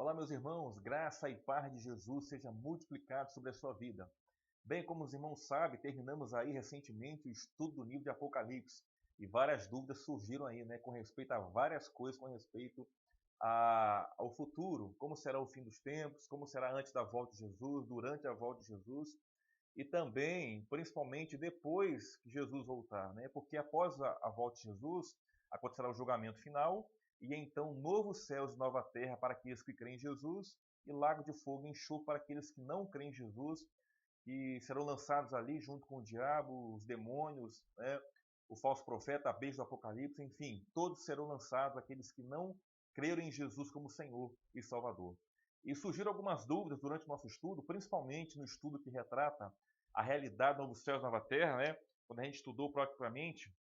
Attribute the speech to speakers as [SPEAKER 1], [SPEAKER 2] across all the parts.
[SPEAKER 1] Olá, meus irmãos, graça e paz de Jesus seja multiplicado sobre a sua vida. Bem, como os irmãos sabem, terminamos aí recentemente o estudo do livro de Apocalipse e várias dúvidas surgiram aí, né, com respeito a várias coisas, com respeito ao futuro, como será o fim dos tempos, como será antes da volta de Jesus, durante a volta de Jesus e também, principalmente, depois que Jesus voltar, né? Porque após a volta de Jesus, acontecerá o julgamento final, e então novos céus e nova terra para aqueles que creem em Jesus, e lago de fogo e enxofre para aqueles que não creem em Jesus, que serão lançados ali junto com o diabo, os demônios, né? O falso profeta, a besta do Apocalipse, enfim, todos serão lançados, aqueles que não creram em Jesus como Senhor e Salvador. E surgiram algumas dúvidas durante o nosso estudo, principalmente no estudo que retrata a realidade do novo céu e nova terra, né? Quando a gente estudou propriamente,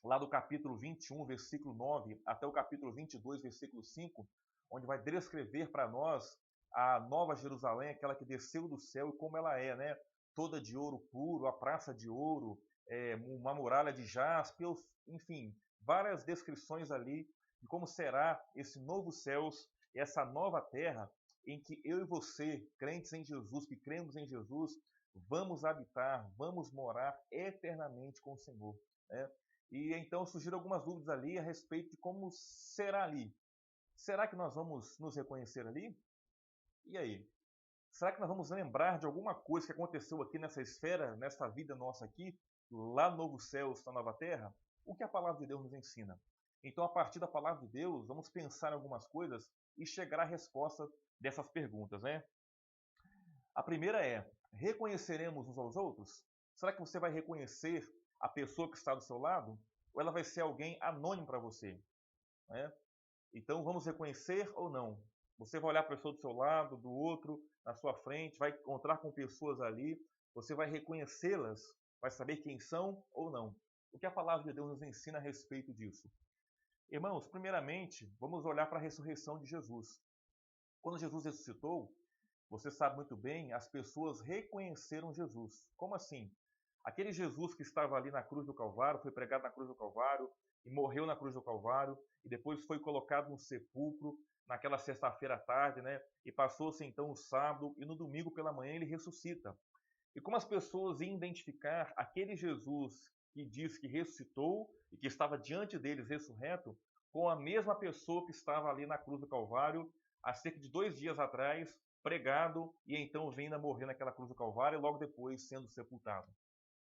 [SPEAKER 1] lá do capítulo 21, versículo 9, até o capítulo 22, versículo 5, onde vai descrever para nós a nova Jerusalém, aquela que desceu do céu e como ela é, né? Toda de ouro puro, a praça de ouro, uma muralha de jaspe, enfim, várias descrições ali de como será esse novo céus e essa nova terra em que eu e você, crentes em Jesus, que cremos em Jesus, vamos habitar, vamos morar eternamente com o Senhor, né? E então surgiram algumas dúvidas ali a respeito de como será ali. Será que nós vamos nos reconhecer ali? E aí? Será que nós vamos lembrar de alguma coisa que aconteceu aqui nessa esfera, nessa vida nossa aqui, lá no novo céu, na nova terra? O que a palavra de Deus nos ensina? Então, a partir da palavra de Deus, vamos pensar em algumas coisas e chegar à resposta dessas perguntas, né? A primeira é: reconheceremos uns aos outros? Será que você vai reconhecer a pessoa que está do seu lado? Ou ela vai ser alguém anônimo para você, né? Então, vamos reconhecer ou não? Você vai olhar para a pessoa do seu lado, do outro, na sua frente, vai encontrar com pessoas ali, você vai reconhecê-las, vai saber quem são ou não. O que a palavra de Deus nos ensina a respeito disso? Irmãos, primeiramente, vamos olhar para a ressurreição de Jesus. Quando Jesus ressuscitou, você sabe muito bem, as pessoas reconheceram Jesus. Como assim? Aquele Jesus que estava ali na cruz do Calvário, foi pregado na cruz do Calvário e morreu na cruz do Calvário e depois foi colocado no sepulcro naquela sexta-feira à tarde, né? E passou-se então o sábado e no domingo pela manhã ele ressuscita. E como as pessoas iam identificar aquele Jesus que diz que ressuscitou e que estava diante deles ressurreto, com a mesma pessoa que estava ali na cruz do Calvário há cerca de 2 dias atrás, pregado e então vindo a morrer naquela cruz do Calvário e logo depois sendo sepultado.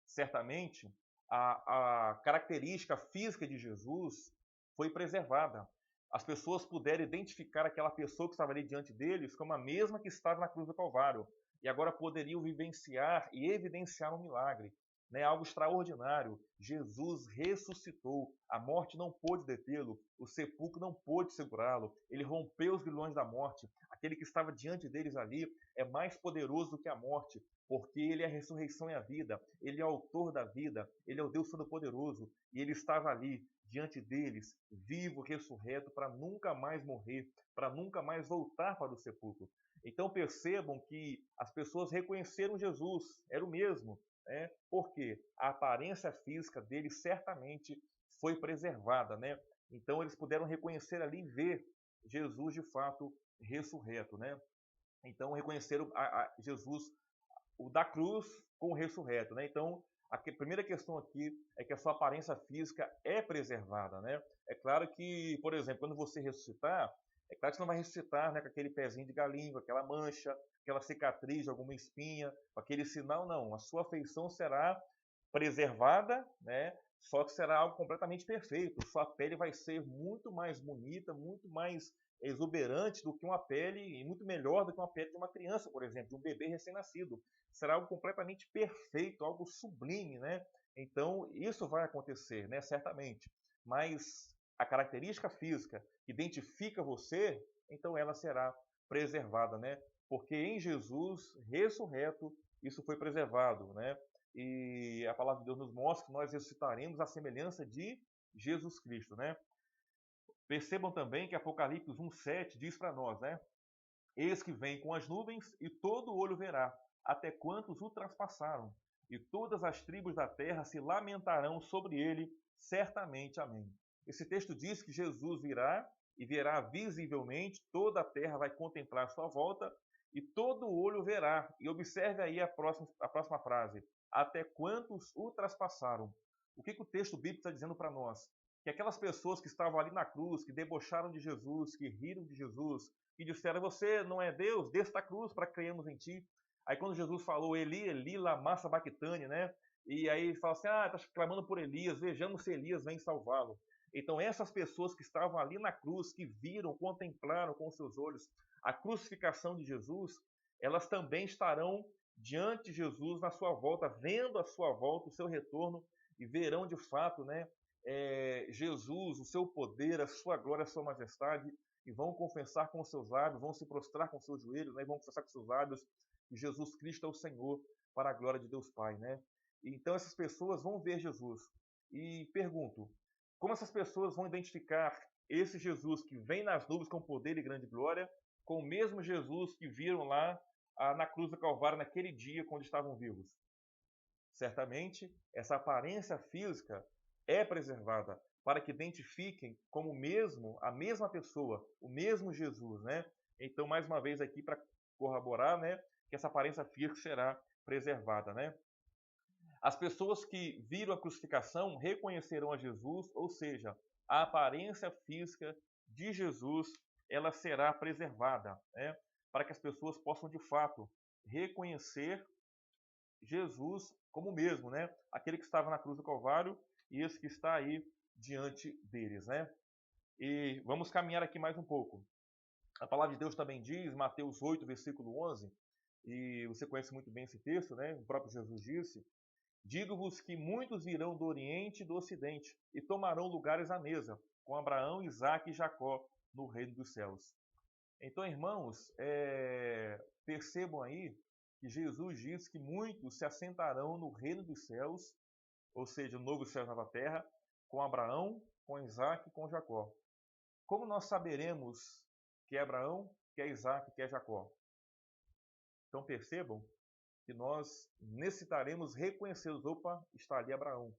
[SPEAKER 1] Certamente, a característica física de Jesus foi preservada. As pessoas puderam identificar aquela pessoa que estava ali diante deles como a mesma que estava na cruz do Calvário. E agora poderiam vivenciar e evidenciar um milagre, né? Algo extraordinário. Jesus ressuscitou. A morte não pôde detê-lo. O sepulcro não pôde segurá-lo. Ele rompeu os grilhões da morte. Aquele que estava diante deles ali é mais poderoso do que a morte, porque ele é a ressurreição e a vida, ele é o autor da vida, ele é o Deus Todo-Poderoso, e ele estava ali, diante deles, vivo, ressurreto, para nunca mais morrer, para nunca mais voltar para o sepulcro. Então percebam que as pessoas reconheceram Jesus, era o mesmo, né? Porque a aparência física dele certamente foi preservada, né? Então eles puderam reconhecer ali e ver Jesus de fato ressurreto, né? Então reconheceram Jesus, o da cruz com o ressurreto, né? Então, a primeira questão aqui é que a sua aparência física é preservada, né? É claro que, por exemplo, quando você ressuscitar, é claro que você não vai ressuscitar, né, com aquele pezinho de galinha, com aquela mancha, aquela cicatriz de alguma espinha, com aquele sinal, não. A sua feição será preservada, né? Só que será algo completamente perfeito. Sua pele vai ser muito mais bonita, muito mais exuberante do que uma pele, e muito melhor do que uma pele de uma criança, por exemplo, de um bebê recém-nascido. Será algo completamente perfeito, algo sublime, né? Então, isso vai acontecer, né? Certamente. Mas a característica física que identifica você, então ela será preservada, né? Porque em Jesus ressurreto, isso foi preservado, né? E a palavra de Deus nos mostra que nós ressuscitaremos à semelhança de Jesus Cristo, né? Percebam também que Apocalipse 1:7 diz para nós, né? Eis que vem com as nuvens e todo olho verá, até quantos o traspassaram, e todas as tribos da terra se lamentarão sobre ele, certamente. Amém. Esse texto diz que Jesus virá e verá visivelmente, toda a terra vai contemplar a sua volta, e todo olho verá. E observe aí a próxima frase. Até quantos o traspassaram. O que o texto bíblico está dizendo para nós? Que aquelas pessoas que estavam ali na cruz, que debocharam de Jesus, que riram de Jesus, que disseram, você não é Deus, desça da cruz para crermos em ti. Aí quando Jesus falou, Eli, Eli, lama sabachthani, né? E aí fala assim, está clamando por Elias, vejamos se Elias vem salvá-lo. Então essas pessoas que estavam ali na cruz, que viram, contemplaram com seus olhos a crucificação de Jesus, elas também estarão diante de Jesus na sua volta, vendo a sua volta, o seu retorno, e verão de fato, né, Jesus, o seu poder, a sua glória, a sua majestade, e vão confessar com os seus lábios, vão se prostrar com os seus joelhos, né, e vão confessar com os seus lábios que Jesus Cristo é o Senhor, para a glória de Deus Pai, né? Então essas pessoas vão ver Jesus. E pergunto, como essas pessoas vão identificar esse Jesus que vem nas nuvens com poder e grande glória, com o mesmo Jesus que viram lá na cruz do Calvário naquele dia quando estavam vivos? Certamente, essa aparência física é preservada para que identifiquem como a mesma pessoa, o mesmo Jesus, né? Então, mais uma vez aqui para corroborar, né, que essa aparência física será preservada, né? As pessoas que viram a crucificação reconhecerão a Jesus, ou seja, a aparência física de Jesus, ela será preservada, né? Para que as pessoas possam de fato reconhecer Jesus como o mesmo, né? Aquele que estava na cruz do Calvário e esse que está aí diante deles, né? E vamos caminhar aqui mais um pouco. A palavra de Deus também diz, Mateus 8, versículo 11, e você conhece muito bem esse texto, né? O próprio Jesus disse, digo-vos que muitos virão do Oriente e do Ocidente e tomarão lugares à mesa, com Abraão, Isaque e Jacó no reino dos céus. Então, irmãos, percebam aí que Jesus diz que muitos se assentarão no reino dos céus, ou seja, no novo céu e nova terra, com Abraão, com Isaque e com Jacó. Como nós saberemos que é Abraão, que é Isaque, que é Jacó? Então percebam que nós necessitaremos reconhecer, opa, está ali Abraão,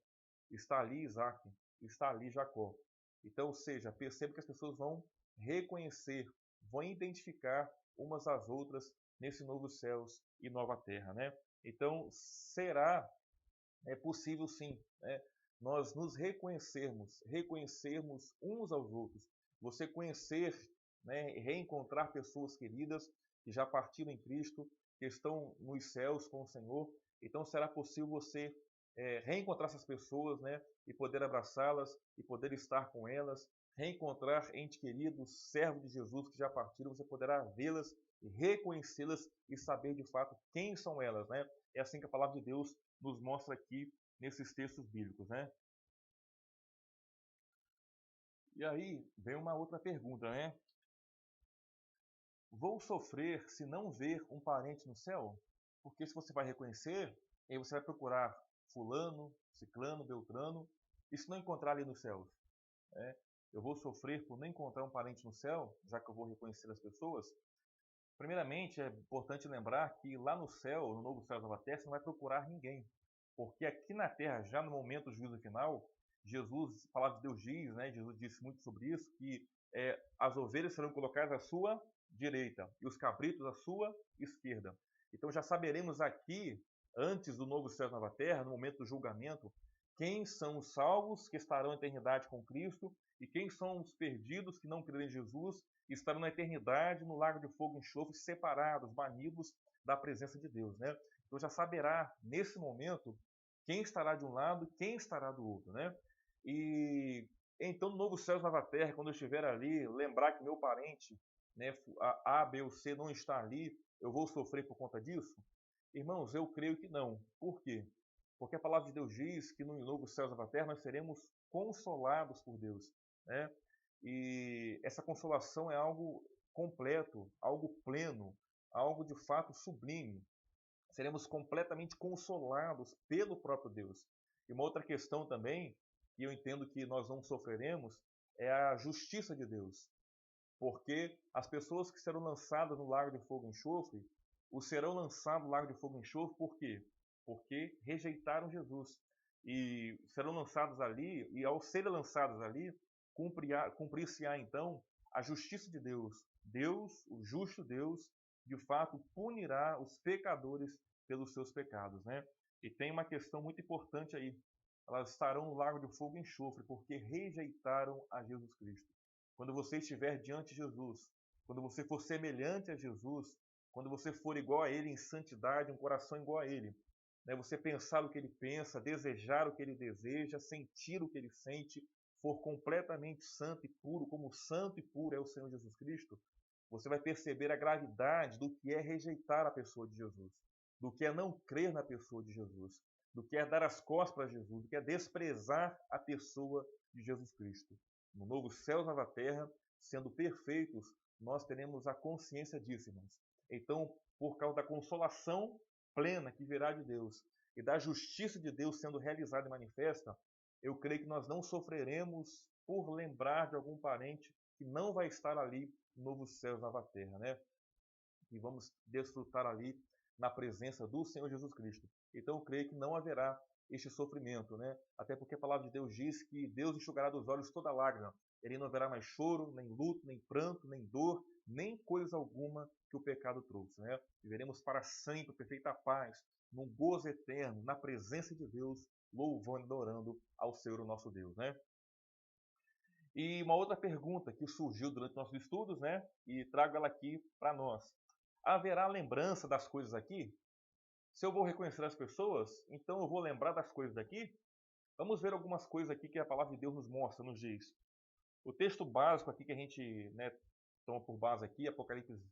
[SPEAKER 1] está ali Isaque, está ali Jacó. Então, ou seja, perceba que as pessoas vão reconhecer, vão identificar umas às outras nesse novo céus e nova terra, né? Então, será possível sim, né, nós nos reconhecermos uns aos outros, você conhecer, né, reencontrar pessoas queridas que já partiram em Cristo, que estão nos céus com o Senhor. Então será possível você reencontrar essas pessoas, né, e poder abraçá-las e poder estar com elas, reencontrar entes queridos, servos de Jesus que já partiram, você poderá vê-las e reconhecê-las e saber de fato quem são elas, né? É assim que a palavra de Deus nos mostra aqui nesses textos bíblicos, né? E aí vem uma outra pergunta, né? Vou sofrer se não ver um parente no céu? Porque se você vai reconhecer, aí você vai procurar fulano, ciclano, beltrano, e se não encontrar ali nos céus, né? Eu vou sofrer por não encontrar um parente no céu, já que eu vou reconhecer as pessoas? Primeiramente, é importante lembrar que lá no céu, no novo céu e nova terra, você não vai procurar ninguém. Porque aqui na terra, já no momento do juízo final, Jesus, a palavra de Deus diz, né, Jesus disse muito sobre isso, que as ovelhas serão colocadas à sua direita e os cabritos à sua esquerda. Então já saberemos aqui, antes do novo céu e nova terra, no momento do julgamento, quem são os salvos que estarão em eternidade com Cristo e quem são os perdidos que não creram em Jesus e estarão na eternidade no lago de fogo e enxofre, separados, banidos da presença de Deus, né? Então já saberá, nesse momento, quem estará de um lado e quem estará do outro, né? E então, no novo céu e nova terra, quando eu estiver ali, lembrar que meu parente, né, A, B ou C não está ali, eu vou sofrer por conta disso? Irmãos, eu creio que não. Por quê? Porque a palavra de Deus diz que no novo céu e nova terra nós seremos consolados por Deus, né? E essa consolação é algo completo, algo pleno, algo de fato sublime. Seremos completamente consolados pelo próprio Deus. E uma outra questão também, que eu entendo que nós não sofreremos, é a justiça de Deus. Porque as pessoas que serão lançadas no lago de fogo e enxofre, serão lançados no lago de fogo e enxofre, por quê? Porque rejeitaram Jesus. E serão lançados ali, e ao serem lançados ali, cumprir-se-á então a justiça de Deus. Deus, o justo Deus, de fato punirá os pecadores pelos seus pecados, né? E tem uma questão muito importante aí. Elas estarão no lago de fogo e enxofre, porque rejeitaram a Jesus Cristo. Quando você estiver diante de Jesus, quando você for semelhante a Jesus, quando você for igual a Ele em santidade, um coração igual a Ele, né? Você pensar o que Ele pensa, desejar o que Ele deseja, sentir o que Ele sente, for completamente santo e puro, como santo e puro é o Senhor Jesus Cristo, você vai perceber a gravidade do que é rejeitar a pessoa de Jesus, do que é não crer na pessoa de Jesus, do que é dar as costas para Jesus, do que é desprezar a pessoa de Jesus Cristo. No novo céu e nova terra, sendo perfeitos, nós teremos a consciência disso, irmãos. Então, por causa da consolação plena que virá de Deus e da justiça de Deus sendo realizada e manifesta, eu creio que nós não sofreremos por lembrar de algum parente que não vai estar ali no novo céu e nova terra, né? E vamos desfrutar ali na presença do Senhor Jesus Cristo. Então eu creio que não haverá este sofrimento, né? Até porque a palavra de Deus diz que Deus enxugará dos olhos toda lágrima. Ele não haverá mais choro, nem luto, nem pranto, nem dor, nem coisa alguma que o pecado trouxe, né? Viveremos para sempre perfeita paz, num gozo eterno, na presença de Deus, louvando e adorando ao Senhor, o nosso Deus, né? E uma outra pergunta que surgiu durante nossos estudos, né? E trago ela aqui para nós. Haverá lembrança das coisas aqui? Se eu vou reconhecer as pessoas, então eu vou lembrar das coisas daqui? Vamos ver algumas coisas aqui que a palavra de Deus nos mostra, nos diz. O texto básico aqui que a gente, né, toma por base aqui, Apocalipse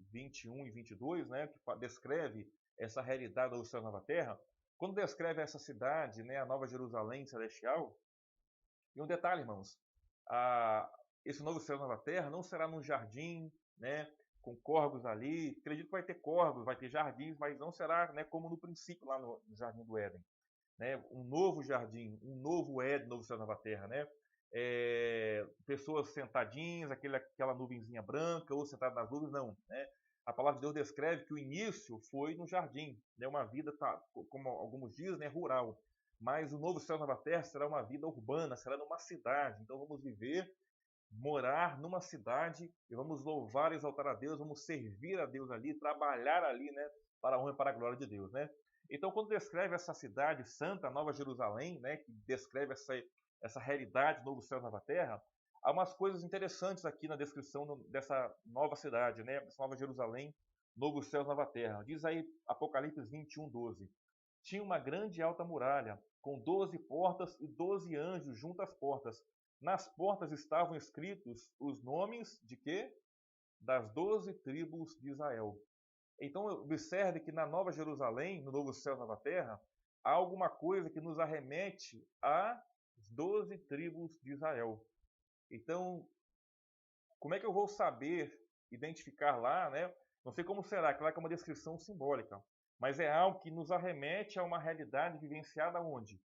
[SPEAKER 1] 21 e 22, né, que descreve essa realidade do céu e nova terra. Quando descreve essa cidade, né, a Nova Jerusalém celestial, e um detalhe, irmãos, esse novo céu e nova terra não será num jardim, né, com corvos ali. Acredito que vai ter corvos, vai ter jardins, mas não será, né, como no princípio lá no Jardim do Éden, né? Um novo jardim, um novo Éden, novo céu e nova terra, né? Pessoas sentadinhas, aquela nuvenzinha branca, ou sentadas nas nuvens, não, né? A palavra de Deus descreve que o início foi no jardim, né? Uma vida, como alguns dizem, né, rural. Mas o novo céu e nova terra será uma vida urbana, será numa cidade. Então vamos viver, morar numa cidade e vamos louvar e exaltar a Deus, vamos servir a Deus ali, trabalhar ali, né, para a honra e para a glória de Deus, né? Então, quando descreve essa cidade santa, Nova Jerusalém, né, que descreve essa realidade, novo céu e nova terra, há umas coisas interessantes aqui na descrição dessa nova cidade, né, essa Nova Jerusalém, novo céu e nova terra. Diz aí Apocalipse 21, 12. Tinha uma grande e alta muralha, com 12 portas e 12 anjos junto às portas. Nas portas estavam escritos os nomes de quê? Das 12 tribos de Israel. Então, observe que na Nova Jerusalém, no novo céu e nova terra, há alguma coisa que nos arremete às 12 tribos de Israel. Então, como é que eu vou saber identificar lá, né? Não sei como será, claro que é uma descrição simbólica, mas é algo que nos arremete a uma realidade vivenciada onde?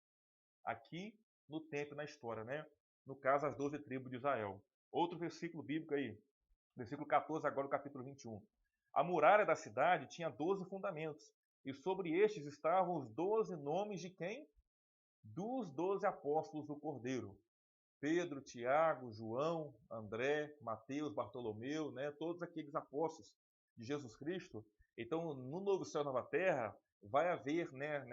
[SPEAKER 1] Aqui no tempo e na história, né? No caso, as 12 tribos de Israel. Outro versículo bíblico aí, versículo 14, agora o capítulo 21. A muralha da cidade tinha 12 fundamentos, e sobre estes estavam os 12 nomes de quem? Dos 12 apóstolos do Cordeiro. Pedro, Tiago, João, André, Mateus, Bartolomeu, né? Todos aqueles apóstolos de Jesus Cristo. Então, no novo céu e nova terra, vai haver, né,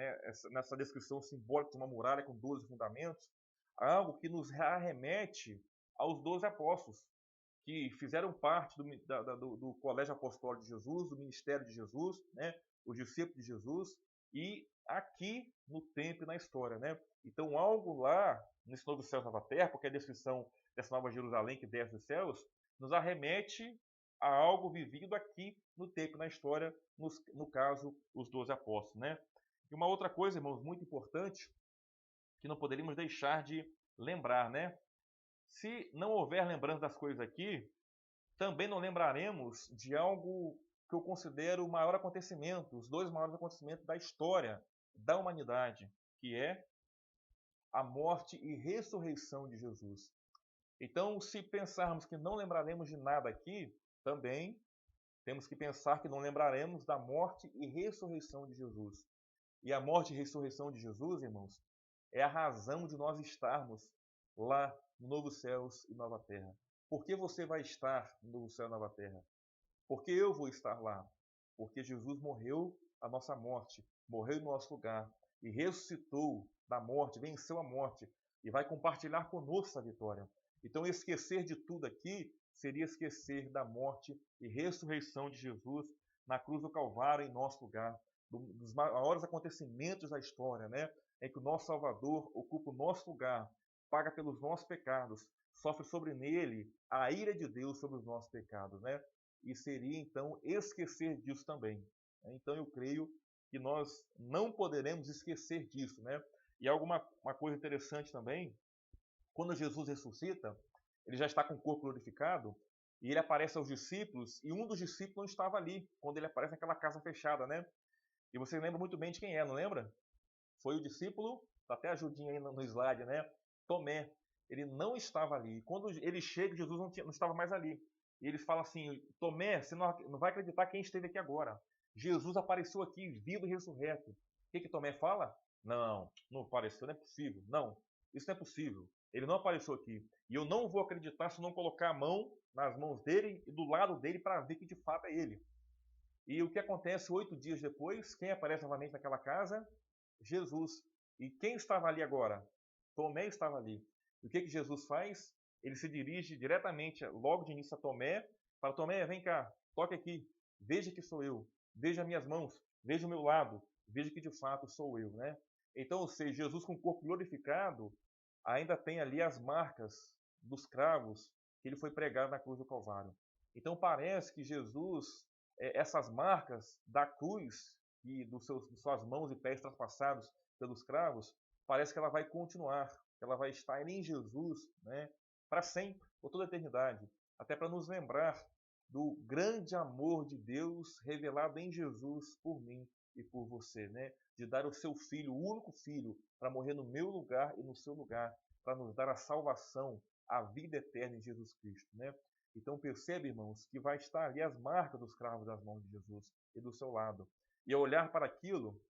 [SPEAKER 1] nessa descrição simbólica de uma muralha com 12 fundamentos, algo que nos arremete aos 12 apóstolos, que fizeram parte do colégio apostólico de Jesus, do ministério de Jesus, né, os discípulos de Jesus, e aqui no tempo e na história, né? Então, algo lá, nesse novo céu e nova terra, porque a descrição dessa nova Jerusalém que desce dos céus, nos arremete a algo vivido aqui no tempo e na história, no caso, os 12 apóstolos, né? E uma outra coisa, irmãos, muito importante, que não poderíamos deixar de lembrar, né? Se não houver lembrança das coisas aqui, também não lembraremos de algo que eu considero o maior acontecimento, os dois maiores acontecimentos da história da humanidade, que é a morte e ressurreição de Jesus. Então, se pensarmos que não lembraremos de nada aqui, também temos que pensar que não lembraremos da morte e ressurreição de Jesus. E a morte e ressurreição de Jesus, irmãos, é a razão de nós estarmos lá no novo céus e nova terra. Por que você vai estar no novo céu e nova terra? Porque eu vou estar lá. Porque Jesus morreu a nossa morte, morreu no nosso lugar e ressuscitou da morte, venceu a morte e vai compartilhar conosco a vitória. Então, esquecer de tudo aqui seria esquecer da morte e ressurreição de Jesus na cruz do Calvário em nosso lugar, dos maiores acontecimentos da história, né? Em que o nosso Salvador ocupa o nosso lugar, paga pelos nossos pecados, sofre sobre nele a ira de Deus sobre os nossos pecados, né? E seria então esquecer disso também. Então eu creio que nós não poderemos esquecer disso, né? E alguma uma coisa interessante também, quando Jesus ressuscita, ele já está com o corpo glorificado e ele aparece aos discípulos e um dos discípulos não estava ali quando ele aparece naquela casa fechada, né? E você lembra muito bem de quem é, não lembra? Foi o discípulo, tá até ajudinha aí no slide, né? Tomé. Ele não estava ali. E quando ele chega, Jesus não estava mais ali. E eles falam assim: Tomé, você não vai acreditar quem esteve aqui agora. Jesus apareceu aqui, vivo e ressurreto. O que Tomé fala? Não, não apareceu, não é possível. Não, isso não é possível. Ele não apareceu aqui. E eu não vou acreditar se não colocar a mão nas mãos dele e do lado dele para ver que de fato é ele. E o que acontece 8 dias depois? Quem aparece novamente naquela casa? Jesus. E quem estava ali agora? Tomé estava ali. E o que Jesus faz? Ele se dirige diretamente, logo de início, a Tomé, fala: Tomé, vem cá, toque aqui, veja que sou eu, veja minhas mãos, veja o meu lado, veja que de fato sou eu, né? Então, ou seja, Jesus com o corpo glorificado ainda tem ali as marcas dos cravos que ele foi pregado na cruz do Calvário. Então parece que Jesus, essas marcas da cruz e de suas mãos e pés traspassados pelos cravos, parece que ela vai continuar, que ela vai estar em Jesus, né, para sempre, por toda a eternidade, até para nos lembrar do grande amor de Deus revelado em Jesus por mim e por você, né? De dar o seu filho, o único filho, para morrer no meu lugar e no seu lugar, para nos dar a salvação, a vida eterna em Jesus Cristo, né? Então percebe, irmãos, que vai estar ali as marcas dos cravos das mãos de Jesus e do seu lado. E ao olhar para aquilo,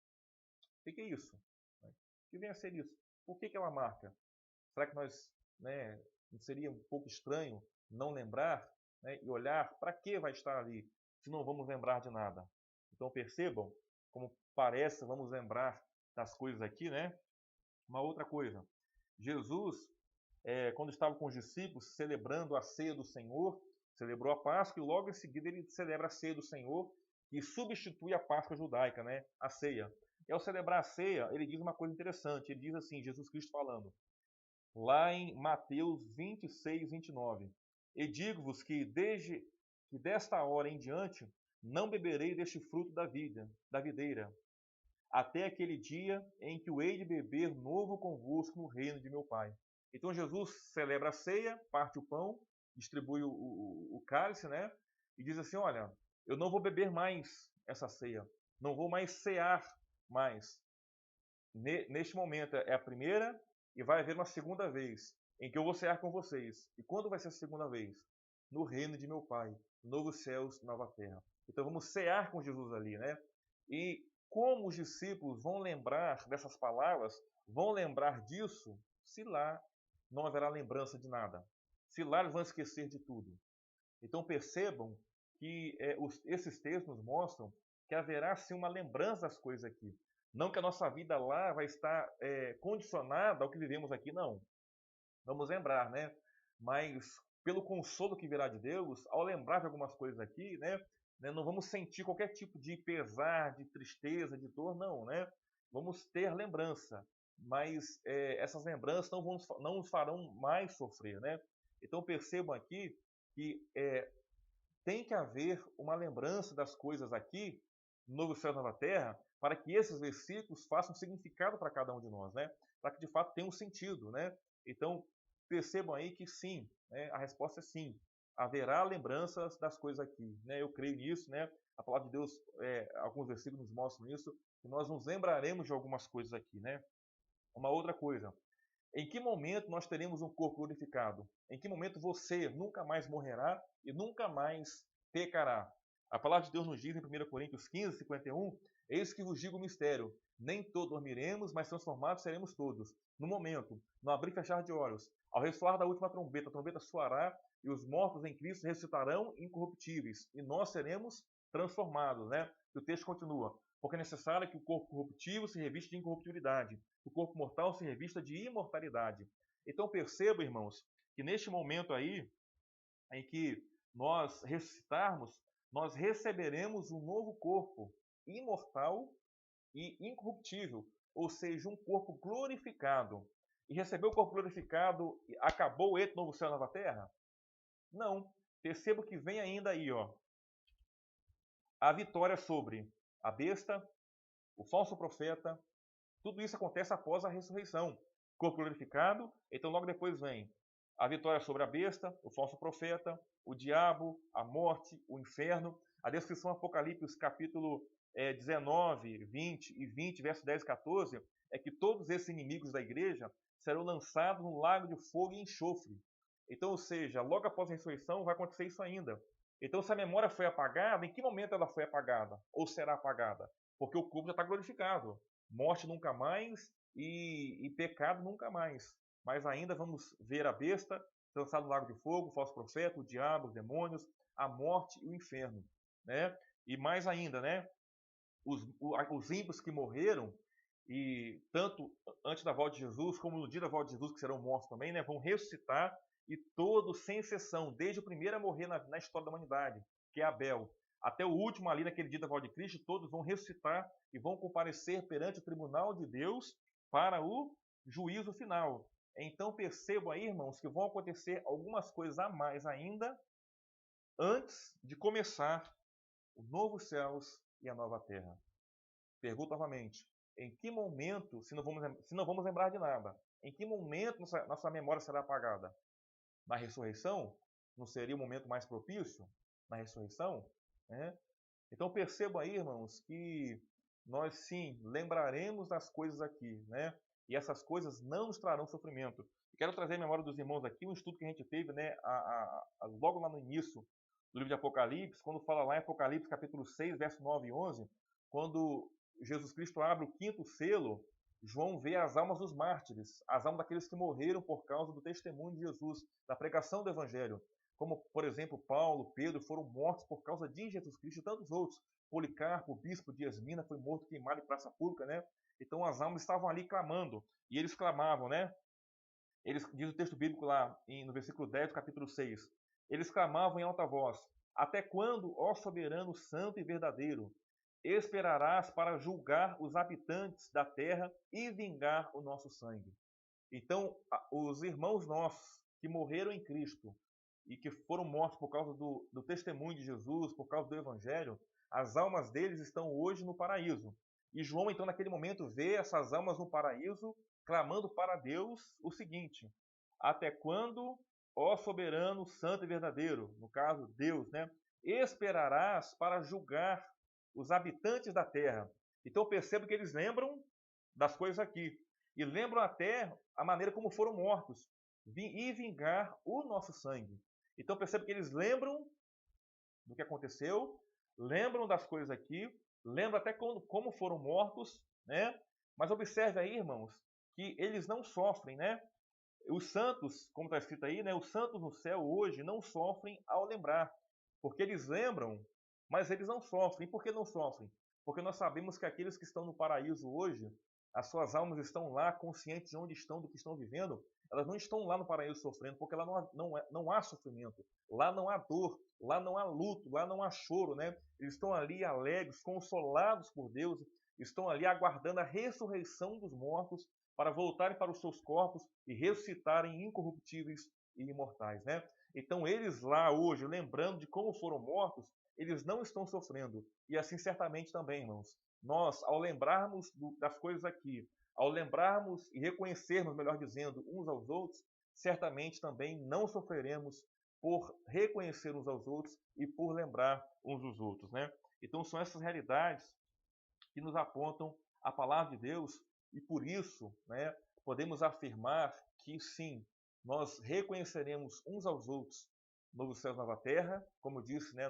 [SPEAKER 1] o que é isso? O que vem a ser isso? Por que é uma marca? Será que nós, né, não seria um pouco estranho não lembrar, né, e olhar para que vai estar ali, se não vamos lembrar de nada? Então percebam como parece, vamos lembrar das coisas aqui, né? Uma outra coisa, Jesus, quando estava com os discípulos celebrando a ceia do Senhor, celebrou a Páscoa e logo em seguida ele celebra a ceia do Senhor, que substitui a Páscoa judaica, né? A ceia. E ao celebrar a ceia, ele diz uma coisa interessante. Ele diz assim, Jesus Cristo falando, lá em Mateus 26, 29. E digo-vos que desta hora em diante não beberei deste fruto da videira, até aquele dia em que o hei de beber novo convosco no reino de meu Pai. Então Jesus celebra a ceia, parte o pão, distribui o cálice, né? E diz assim, olha, eu não vou beber mais essa ceia, não vou mais cear mais. Neste momento é a primeira e vai haver uma segunda vez em que eu vou cear com vocês. E quando vai ser a segunda vez? No reino de meu Pai, novos céus, nova terra. Então vamos cear com Jesus ali, né? E como os discípulos vão lembrar dessas palavras, vão lembrar disso, se lá não haverá lembrança de nada. Se lá eles vão esquecer de tudo. Então percebam que esses textos nos mostram que haverá sim uma lembrança das coisas aqui. Não que a nossa vida lá vai estar condicionada ao que vivemos aqui, não. Vamos lembrar, né? Mas pelo consolo que virá de Deus, ao lembrar de algumas coisas aqui, né? Não vamos sentir qualquer tipo de pesar, de tristeza, de dor, não, né? Vamos ter lembrança, mas essas lembranças não nos farão mais sofrer, né? Então percebam aqui que tem que haver uma lembrança das coisas aqui, no Novo Céu e Nova Terra, para que esses versículos façam significado para cada um de nós, né? Para que de fato tenha um sentido, né? Então, percebam aí que sim, né? A resposta é sim. Haverá lembranças das coisas aqui, né? Eu creio nisso, né? A palavra de Deus, alguns versículos nos mostram isso, que nós nos lembraremos de algumas coisas aqui, né? Uma outra coisa, em que momento nós teremos um corpo glorificado? Em que momento você nunca mais morrerá e nunca mais pecará? A palavra de Deus nos diz em 1 Coríntios 15, 51, eis que vos digo o mistério, nem todos dormiremos, mas transformados seremos todos. No momento, no abrir e fechar de olhos, ao ressoar da última trombeta, a trombeta soará, e os mortos em Cristo ressuscitarão incorruptíveis, e nós seremos transformados, né? E o texto continua, porque é necessário que o corpo corruptível se revista de incorruptibilidade, o corpo mortal se revista de imortalidade. Então perceba, irmãos, que neste momento aí, em que nós ressuscitarmos, nós receberemos um novo corpo imortal e incorruptível, ou seja, um corpo glorificado. E receber o corpo glorificado, acabou esse novo céu e nova terra? Não. Perceba que vem ainda aí, ó, a vitória sobre a besta, o falso profeta. Tudo isso acontece após a ressurreição. Corpo glorificado, então logo depois vem a vitória sobre a besta, o falso profeta, o diabo, a morte, o inferno. A descrição Apocalipse, capítulo 19, 20 e 20, verso 10 e 14, é que todos esses inimigos da igreja serão lançados no lago de fogo e enxofre. Então, ou seja, logo após a ressurreição vai acontecer isso ainda. Então, se a memória foi apagada, em que momento ela foi apagada? Ou será apagada? Porque o corpo já está glorificado. Morte nunca mais e pecado nunca mais. Mas ainda vamos ver a besta lançada no lago de fogo, o falso profeta, o diabo, os demônios, a morte e o inferno, né? E mais ainda, né? Os ímpios que morreram, e tanto antes da volta de Jesus, como no dia da volta de Jesus, que serão mortos também, né? Vão ressuscitar, e todos, sem exceção, desde o primeiro a morrer na história da humanidade, que é Abel, até o último ali naquele dia da volta de Cristo, todos vão ressuscitar e vão comparecer perante o tribunal de Deus para o juízo final. Então percebam aí, irmãos, que vão acontecer algumas coisas a mais ainda antes de começar os novos céus e a nova terra. Pergunto novamente, em que momento, se não vamos lembrar de nada, em que momento nossa memória será apagada? Na ressurreição? Não seria o momento mais propício? Na ressurreição? Né? Então percebam aí, irmãos, que nós sim lembraremos das coisas aqui, né? E essas coisas não nos trarão sofrimento. Quero trazer à memória dos irmãos aqui um estudo que a gente teve, né, logo lá no início do livro de Apocalipse, quando fala lá em Apocalipse capítulo 6, verso 9 e 11, quando Jesus Cristo abre o quinto selo, João vê as almas dos mártires, as almas daqueles que morreram por causa do testemunho de Jesus, da pregação do Evangelho. Como, por exemplo, Paulo, Pedro foram mortos por causa de Jesus Cristo e tantos outros. Policarpo, o bispo de Esmina, foi morto queimado em praça pública, né? Então as almas estavam ali clamando, e eles clamavam, né? Diz o texto bíblico lá, no versículo 10 do capítulo 6, eles clamavam em alta voz, até quando, ó soberano, santo e verdadeiro, esperarás para julgar os habitantes da terra e vingar o nosso sangue? Então, os irmãos nossos que morreram em Cristo e que foram mortos por causa do testemunho de Jesus, por causa do Evangelho, as almas deles estão hoje no paraíso. E João, então, naquele momento, vê essas almas no paraíso, clamando para Deus o seguinte: até quando, ó soberano, santo e verdadeiro, no caso, Deus, né, esperarás para julgar os habitantes da terra? Então, percebo que eles lembram das coisas aqui. E lembram até a maneira como foram mortos. E vingar o nosso sangue. Então percebe que eles lembram do que aconteceu, lembram das coisas aqui, lembram até como foram mortos, né? Mas observe aí, irmãos, que eles não sofrem, né? Os santos, como está escrito aí, né? Os santos no céu hoje não sofrem ao lembrar, porque eles lembram, mas eles não sofrem. E por que não sofrem? Porque nós sabemos que aqueles que estão no paraíso hoje, as suas almas estão lá conscientes de onde estão, do que estão vivendo. Elas não estão lá no paraíso sofrendo, porque lá não há sofrimento, lá não há dor, lá não há luto, lá não há choro, né? Eles estão ali alegres, consolados por Deus, estão ali aguardando a ressurreição dos mortos para voltarem para os seus corpos e ressuscitarem incorruptíveis e imortais, né? Então eles lá hoje, lembrando de como foram mortos, eles não estão sofrendo. E assim certamente também, irmãos, nós, ao lembrarmos das coisas aqui, ao lembrarmos e reconhecermos, melhor dizendo, uns aos outros, certamente também não sofreremos por reconhecer uns aos outros e por lembrar uns dos outros, né? Então são essas realidades que nos apontam a palavra de Deus, e por isso, né, podemos afirmar que sim, nós reconheceremos uns aos outros novo céu e nova terra, como eu disse, né,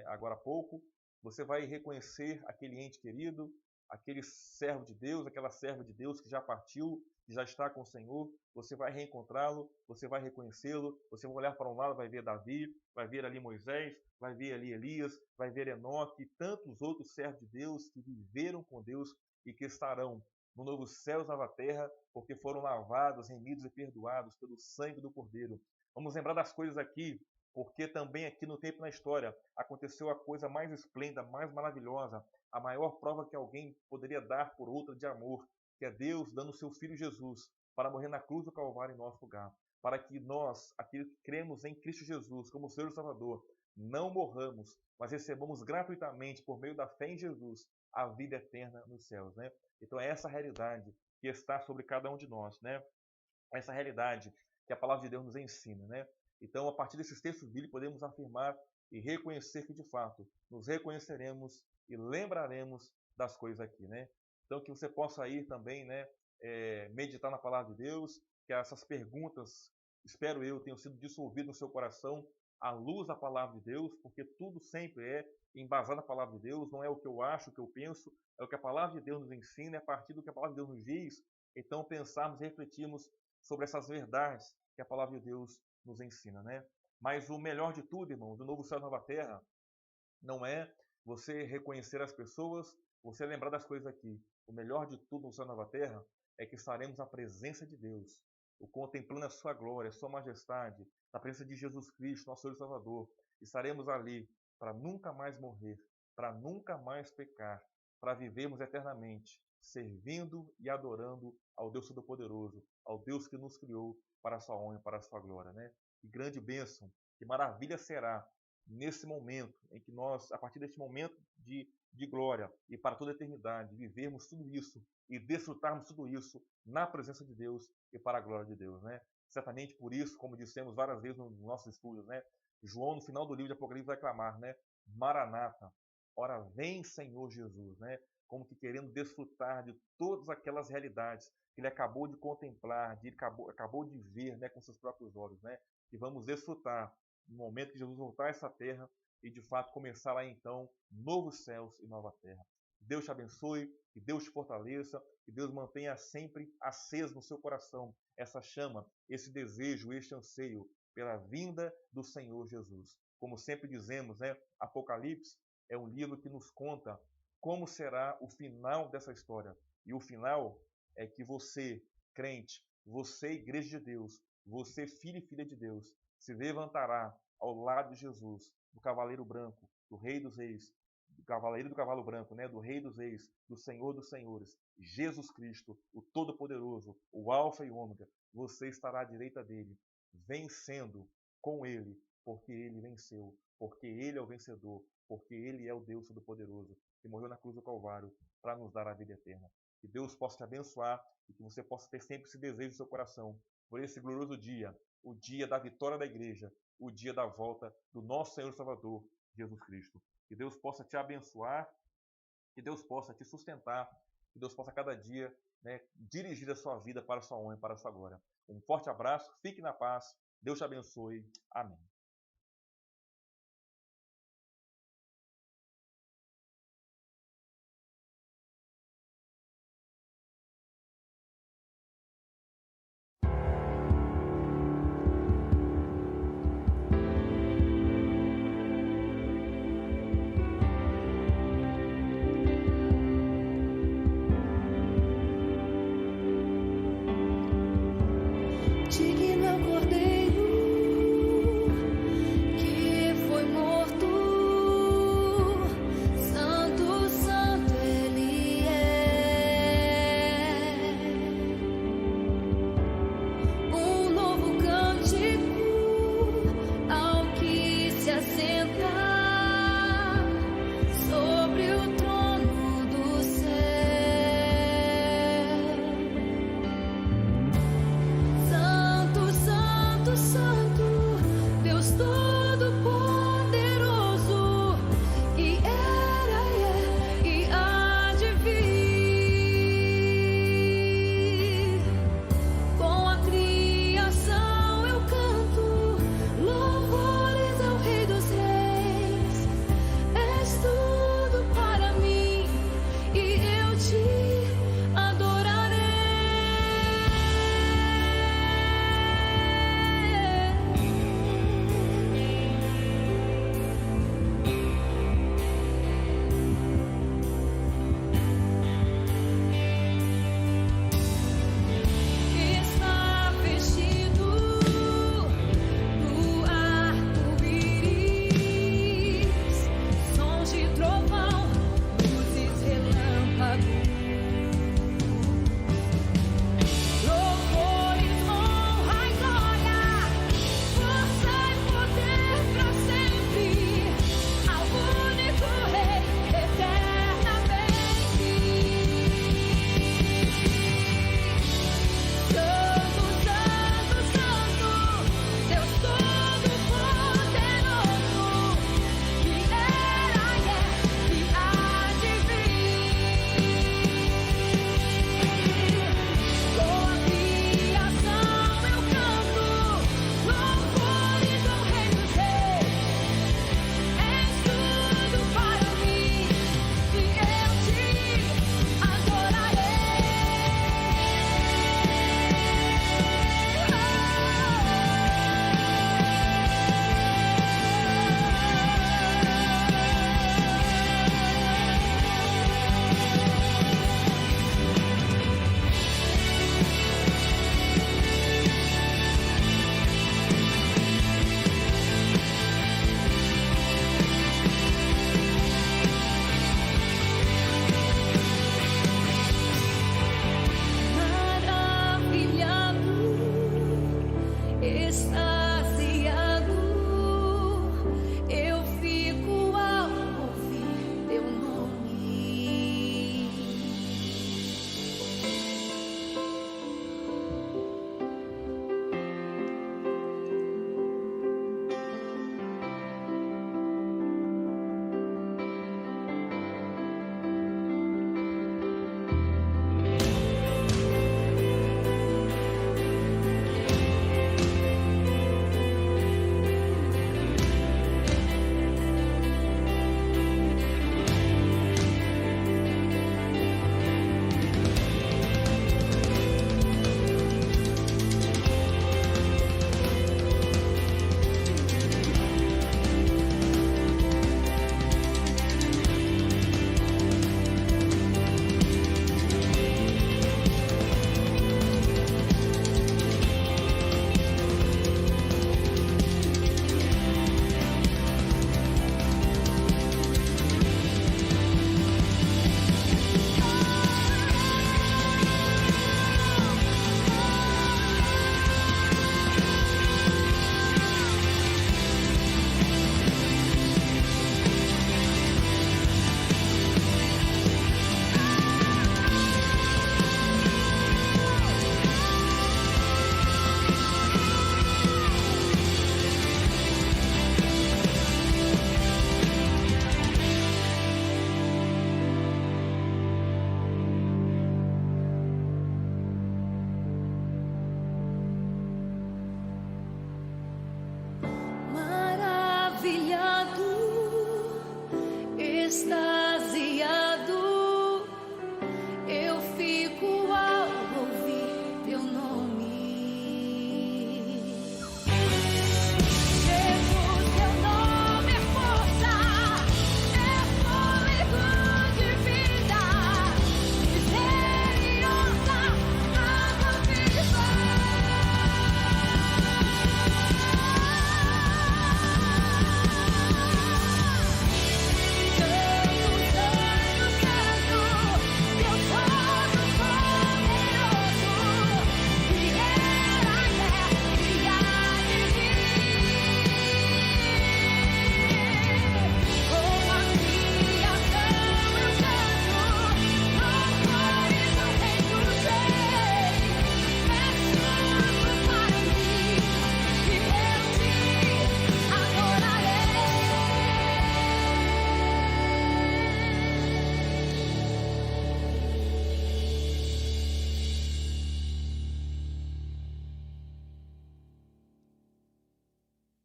[SPEAKER 1] agora há pouco. Você vai reconhecer aquele ente querido, aquele servo de Deus, aquela serva de Deus que já partiu, que já está com o Senhor. Você vai reencontrá-lo, você vai reconhecê-lo, você vai olhar para um lado, vai ver Davi, vai ver ali Moisés, vai ver ali Elias, vai ver Enoque e tantos outros servos de Deus que viveram com Deus e que estarão no novo céu e nova terra, porque foram lavados, remidos e perdoados pelo sangue do Cordeiro. Vamos lembrar das coisas aqui, porque também aqui no tempo e na história aconteceu a coisa mais esplêndida, mais maravilhosa, a maior prova que alguém poderia dar por outra de amor, que é Deus dando o seu Filho Jesus para morrer na cruz do Calvário em nosso lugar, para que nós, aqueles que cremos em Cristo Jesus como Senhor e Salvador, não morramos, mas recebamos gratuitamente, por meio da fé em Jesus, a vida eterna nos céus, né? Então é essa realidade que está sobre cada um de nós, né? Essa realidade que a palavra de Deus nos ensina, né? Então, a partir desses textos bíblicos, podemos afirmar e reconhecer que, de fato, nos reconheceremos e lembraremos das coisas aqui, né? Então, que você possa ir também, né, meditar na palavra de Deus, que essas perguntas, espero eu, tenham sido dissolvidas no seu coração à luz da palavra de Deus, porque tudo sempre é embasado na palavra de Deus, não é o que eu acho, o que eu penso, é o que a palavra de Deus nos ensina, é a partir do que a palavra de Deus nos diz, então pensarmos e refletirmos sobre essas verdades que a palavra de Deus nos ensina, né? Mas o melhor de tudo, irmão, do novo céu e nova terra, não é você reconhecer as pessoas, você lembrar das coisas aqui. O melhor de tudo no céu e nova terra é que estaremos na presença de Deus, contemplando a sua glória, a sua majestade, na presença de Jesus Cristo, nosso Senhor e Salvador. Estaremos ali para nunca mais morrer, para nunca mais pecar, para vivermos eternamente, servindo e adorando ao Deus Todo-Poderoso, ao Deus que nos criou para a sua honra e para a sua glória, né? Que grande bênção, que maravilha será nesse momento em que nós, a partir deste momento de glória e para toda a eternidade, vivermos tudo isso e desfrutarmos tudo isso na presença de Deus e para a glória de Deus, né? Certamente por isso, como dissemos várias vezes nos nossos estudos, né? João, no final do livro de Apocalipse, vai clamar, né? Maranata, ora vem, Senhor Jesus, né? Como que querendo desfrutar de todas aquelas realidades que ele acabou de contemplar, acabou de ver, né, com seus próprios olhos, né? E vamos desfrutar no momento que Jesus voltar a essa terra e de fato começar lá então novos céus e nova terra. Que Deus te abençoe, que Deus te fortaleça, que Deus mantenha sempre acesa no seu coração essa chama, esse desejo, este anseio pela vinda do Senhor Jesus. Como sempre dizemos, né, Apocalipse é um livro que nos conta como será o final dessa história. E o final é que você, crente, você, igreja de Deus, você, filho e filha de Deus, se levantará ao lado de Jesus, do cavaleiro branco, do rei dos reis, do cavaleiro do cavalo branco, né, do rei dos reis, do Senhor dos senhores, Jesus Cristo, o Todo-Poderoso, o Alfa e Ômega. Você estará à direita dele, vencendo com ele, porque ele venceu, porque ele é o vencedor, porque ele é o Deus Todo-Poderoso, que morreu na cruz do Calvário para nos dar a vida eterna. Que Deus possa te abençoar e que você possa ter sempre esse desejo no seu coração por esse glorioso dia, o dia da vitória da igreja, o dia da volta do nosso Senhor e Salvador, Jesus Cristo. Que Deus possa te abençoar, que Deus possa te sustentar, que Deus possa cada dia, né, dirigir a sua vida para a sua honra e para a sua glória. Um forte abraço, fique na paz, Deus te abençoe. Amém.